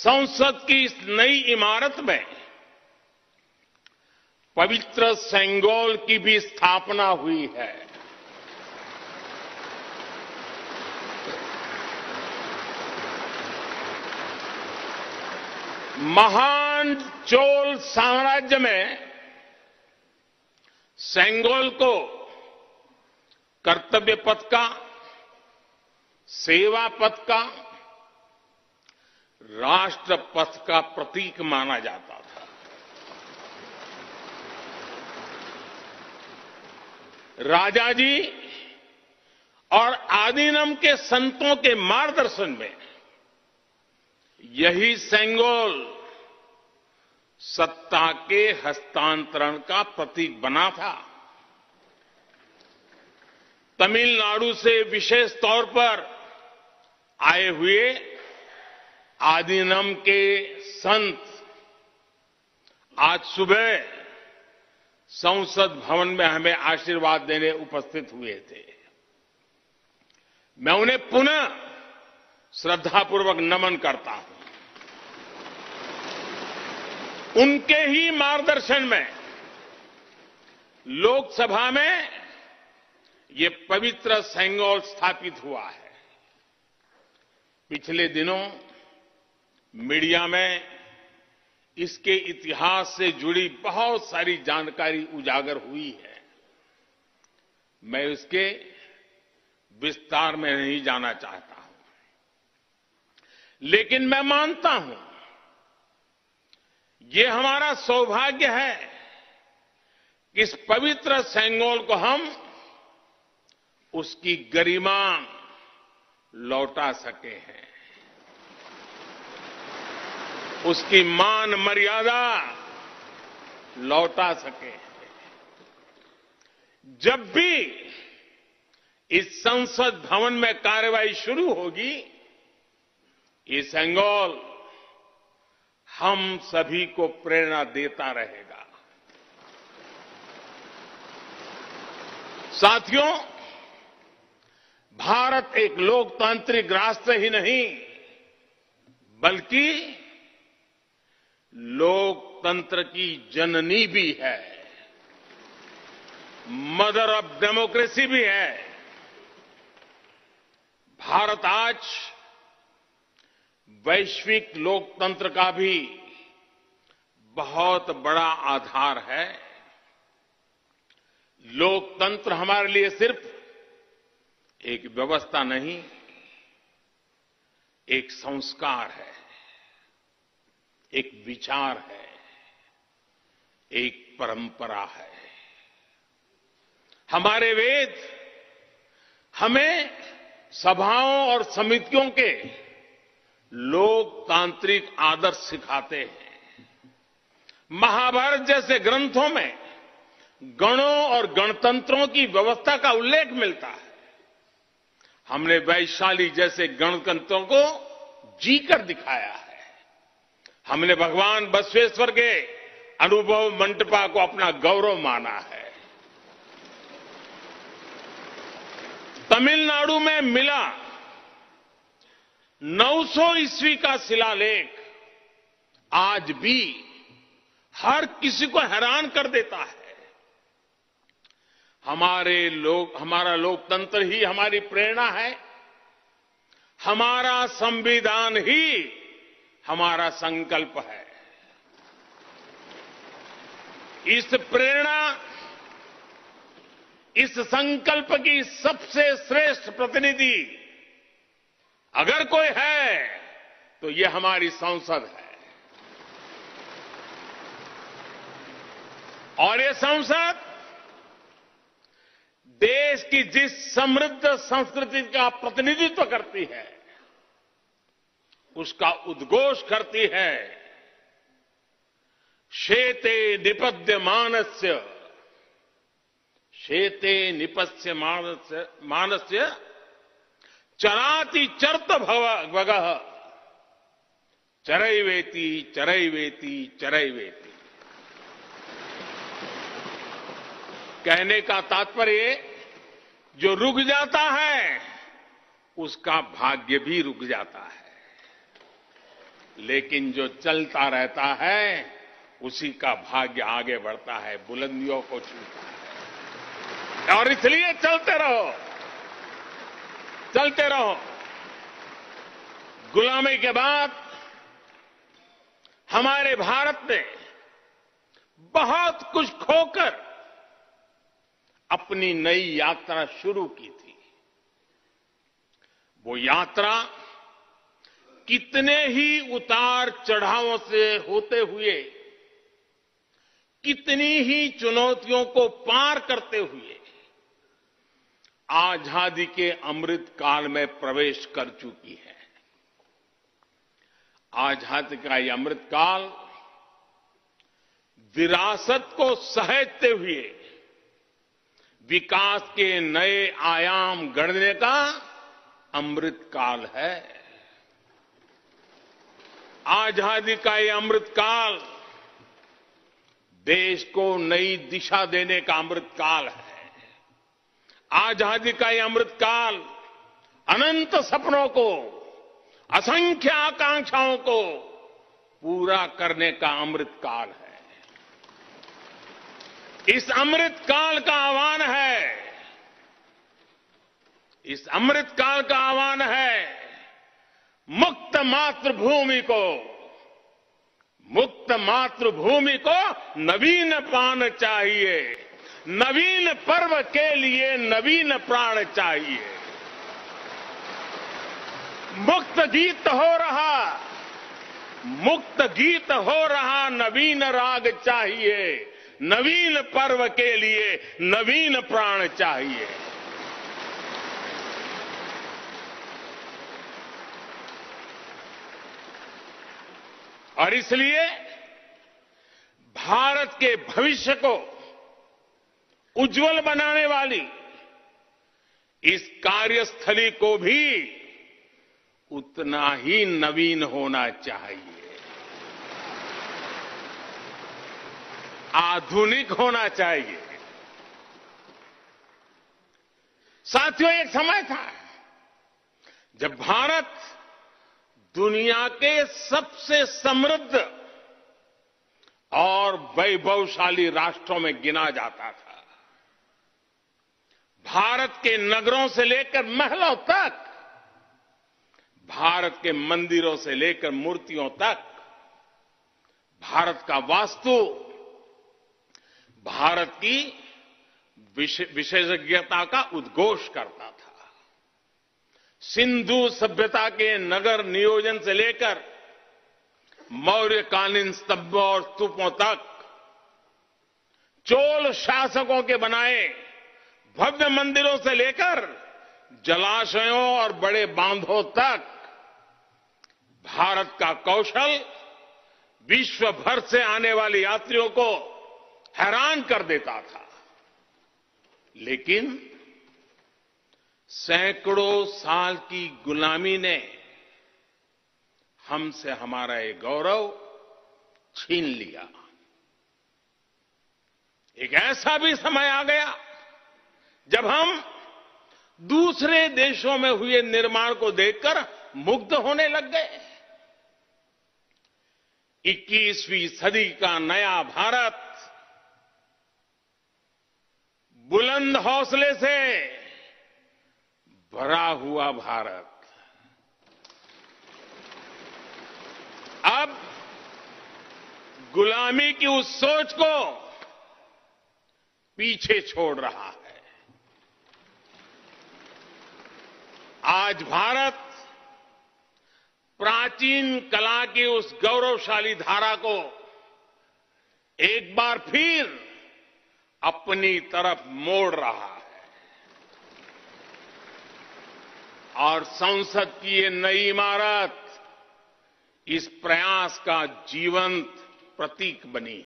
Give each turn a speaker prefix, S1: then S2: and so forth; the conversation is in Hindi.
S1: संसद की इस नई इमारत में पवित्र सेंगोल की भी स्थापना हुई है। महान चोल साम्राज्य में सेंगोल को कर्तव्य पथ का, सेवा पथ का, राष्ट्र पथ का प्रतीक माना जाता था। राजा जी और आदीनम के संतों के मार्गदर्शन में यही सेंगोल सत्ता के हस्तांतरण का प्रतीक बना था। तमिलनाडु से विशेष तौर पर आए हुए आदीनम के संत आज सुबह संसद भवन में हमें आशीर्वाद देने उपस्थित हुए थे। मैं उन्हें पुनः श्रद्धापूर्वक नमन करता हूं। उनके ही मार्गदर्शन में लोकसभा में ये पवित्र सेंगोल स्थापित हुआ है। पिछले दिनों मीडिया में इसके इतिहास से जुड़ी बहुत सारी जानकारी उजागर हुई है। मैं इसके विस्तार में नहीं जाना चाहता हूं, लेकिन मैं मानता हूं ये हमारा सौभाग्य है कि इस पवित्र सेंगोल को हम उसकी गरिमा लौटा सके हैं, उसकी मान मर्यादा लौटा सके हैं। जब भी इस संसद भवन में कार्रवाई शुरू होगी, ये सेंगोल हम सभी को प्रेरणा देता रहेगा। साथियों, भारत एक लोकतांत्रिक राष्ट्र ही नहीं बल्कि लोकतंत्र की जननी भी है, मदर ऑफ डेमोक्रेसी भी है। भारत आज वैश्विक लोकतंत्र का भी बहुत बड़ा आधार है। लोकतंत्र हमारे लिए सिर्फ एक व्यवस्था नहीं, एक संस्कार है, एक विचार है, एक परंपरा है। हमारे वेद हमें सभाओं और समितियों के लोकतांत्रिक आदर्श सिखाते हैं। महाभारत जैसे ग्रंथों में गणों और गणतंत्रों की व्यवस्था का उल्लेख मिलता है। हमने वैशाली जैसे गणतंत्रों को जीकर दिखाया है। हमने भगवान बसवेश्वर के अनुभव मंटपा को अपना गौरव माना है। तमिलनाडु में मिला 900 ईस्वी का शिलालेख आज भी हर किसी को हैरान कर देता है। हमारा लोकतंत्र ही हमारी प्रेरणा है। हमारा संविधान ही हमारा संकल्प है। इस प्रेरणा, इस संकल्प की सबसे श्रेष्ठ प्रतिनिधि अगर कोई है तो ये हमारी संसद है। और ये संसद देश की जिस समृद्ध संस्कृति का प्रतिनिधित्व करती है, उसका उद्घोष करती है। शेते निपद्यमानस्य, शेते निपस्य मानस्य चराति चर्त भगः चरैवेति चरैवेति चरैवेति। कहने का तात्पर्य, जो रुक जाता है उसका भाग्य भी रुक जाता है। लेकिन जो चलता रहता है उसी का भाग्य आगे बढ़ता है, बुलंदियों को छूता है। और इसलिए चलते रहो, चलते रहो। गुलामी के बाद हमारे भारत ने बहुत कुछ खोकर अपनी नई यात्रा शुरू की थी। वो यात्रा कितने ही उतार चढ़ावों से होते हुए, कितनी ही चुनौतियों को पार करते हुए आजादी के अमृत काल में प्रवेश कर चुकी है। आजादी का ये अमृत काल विरासत को सहेजते हुए विकास के नए आयाम गढ़ने का अमृत काल है। आजादी का ये अमृत काल देश को नई दिशा देने का अमृत काल है। आजादी का ये अमृत काल अनंत सपनों को, असंख्य आकांक्षाओं को पूरा करने का अमृत काल है। इस अमृत काल का आह्वान है, इस अमृत काल का आह्वान है मुक्त मातृभूमि को, मुक्त मातृभूमि को नवीन प्राण चाहिए, नवीन पर्व के लिए नवीन प्राण चाहिए। मुक्त गीत हो रहा, मुक्त गीत हो रहा नवीन राग चाहिए, नवीन पर्व के लिए नवीन प्राण चाहिए। और इसलिए भारत के भविष्य को उज्जवल बनाने वाली इस कार्यस्थली को भी उतना ही नवीन होना चाहिए, आधुनिक होना चाहिए। साथियों, एक समय था जब भारत दुनिया के सबसे समृद्ध और वैभवशाली राष्ट्रों में गिना जाता था। भारत के नगरों से लेकर महलों तक, भारत के मंदिरों से लेकर मूर्तियों तक, भारत का वास्तु भारत की विशेषज्ञता का उद्घोष करता था। सिंधु सभ्यता के नगर नियोजन से लेकर मौर्यकालीन स्तंभों और स्तूपों तक, चोल शासकों के बनाए भव्य मंदिरों से लेकर जलाशयों और बड़े बांधों तक भारत का कौशल विश्व भर से आने वाले यात्रियों को हैरान कर देता था। लेकिन सैकड़ों साल की गुलामी ने हमसे हमारा ये गौरव छीन लिया। एक ऐसा भी समय आ गया जब हम दूसरे देशों में हुए निर्माण को देखकर मुग्ध होने लग गए। 21वीं सदी का नया भारत बुलंद हौसले से भरा हुआ भारत अब गुलामी की उस सोच को पीछे छोड़ रहा है। आज भारत प्राचीन कला की उस गौरवशाली धारा को एक बार फिर अपनी तरफ मोड़ रहा है और संसद की ये नई इमारत इस प्रयास का जीवंत प्रतीक बनी।